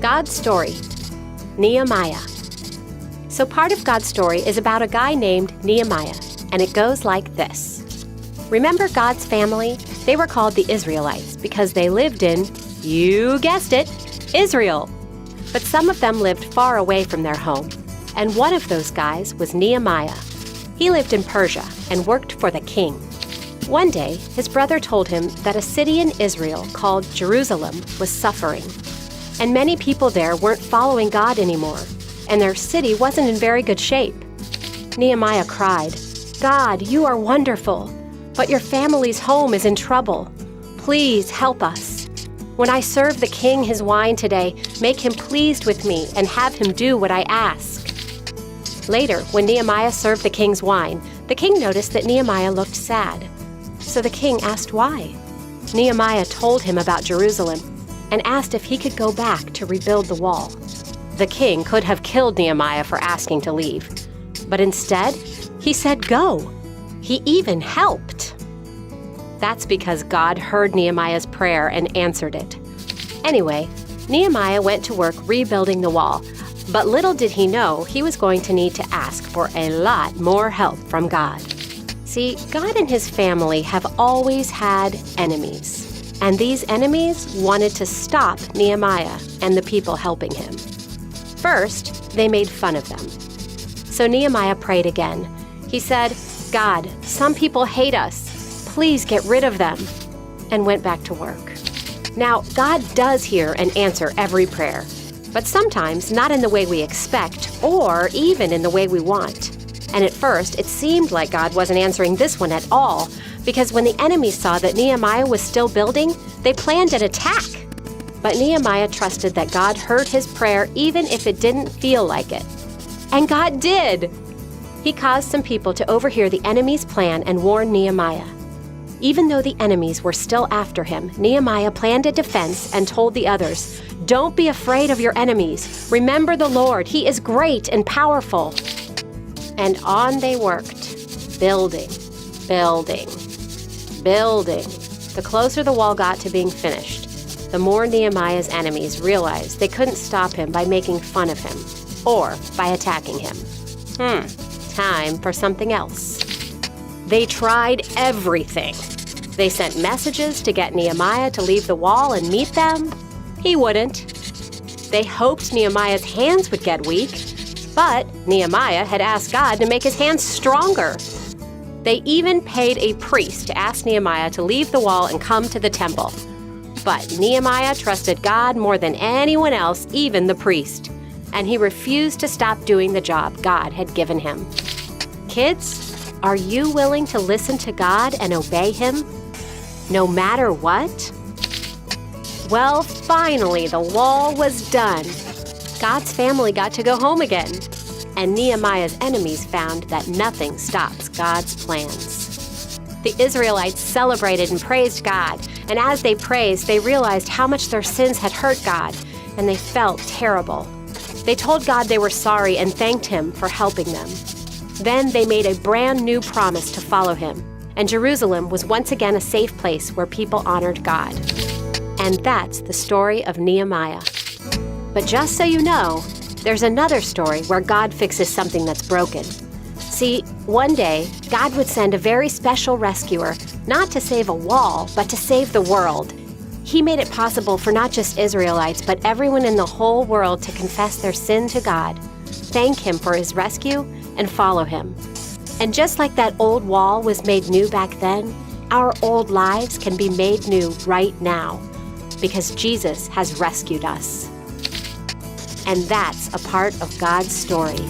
God's story, Nehemiah. So part of God's story is about a guy named Nehemiah, and it goes like this. Remember God's family? They were called the Israelites because they lived in, you guessed it, Israel. But some of them lived far away from their home, and one of those guys was Nehemiah. He lived in Persia and worked for the king. One day, his brother told him that a city in Israel called Jerusalem was suffering, and many people there weren't following God anymore, and their city wasn't in very good shape. Nehemiah cried, "God, you are wonderful, but your family's home is in trouble. Please help us. When I serve the king his wine today, make him pleased with me and have him do what I ask." Later, when Nehemiah served the king's wine, the king noticed that Nehemiah looked sad. So the king asked why. Nehemiah told him about Jerusalem and asked if he could go back to rebuild the wall. The king could have killed Nehemiah for asking to leave, but instead, he said go. He even helped. That's because God heard Nehemiah's prayer and answered it. Anyway, Nehemiah went to work rebuilding the wall, but little did he know he was going to need to ask for a lot more help from God. See, God and his family have always had enemies, and these enemies wanted to stop Nehemiah and the people helping him. First, they made fun of them. So Nehemiah prayed again. He said, "God, some people hate us. Please get rid of them," and went back to work. Now, God does hear and answer every prayer, but sometimes not in the way we expect or even in the way we want. And at first, it seemed like God wasn't answering this one at all, because when the enemies saw that Nehemiah was still building, they planned an attack. But Nehemiah trusted that God heard his prayer even if it didn't feel like it. And God did! He caused some people to overhear the enemy's plan and warn Nehemiah. Even though the enemies were still after him, Nehemiah planned a defense and told the others, "Don't be afraid of your enemies. Remember the Lord. He is great and powerful." And on they worked, building, building, building. The closer the wall got to being finished, the more Nehemiah's enemies realized they couldn't stop him by making fun of him or by attacking him. Time for something else. They tried everything. They sent messages to get Nehemiah to leave the wall and meet them. He wouldn't. They hoped Nehemiah's hands would get weak, but Nehemiah had asked God to make his hands stronger. They even paid a priest to ask Nehemiah to leave the wall and come to the temple. But Nehemiah trusted God more than anyone else, even the priest, and he refused to stop doing the job God had given him. Kids, are you willing to listen to God and obey him, no matter what? Well, finally, the wall was done. God's family got to go home again, and Nehemiah's enemies found that nothing stops God's plans. The Israelites celebrated and praised God, and as they praised, they realized how much their sins had hurt God, and they felt terrible. They told God they were sorry and thanked him for helping them. Then they made a brand new promise to follow him, and Jerusalem was once again a safe place where people honored God. And that's the story of Nehemiah. But just so you know, there's another story where God fixes something that's broken. See, one day, God would send a very special rescuer, not to save a wall, but to save the world. He made it possible for not just Israelites, but everyone in the whole world to confess their sin to God, thank him for his rescue, and follow him. And just like that old wall was made new back then, our old lives can be made new right now, because Jesus has rescued us. And that's a part of God's story.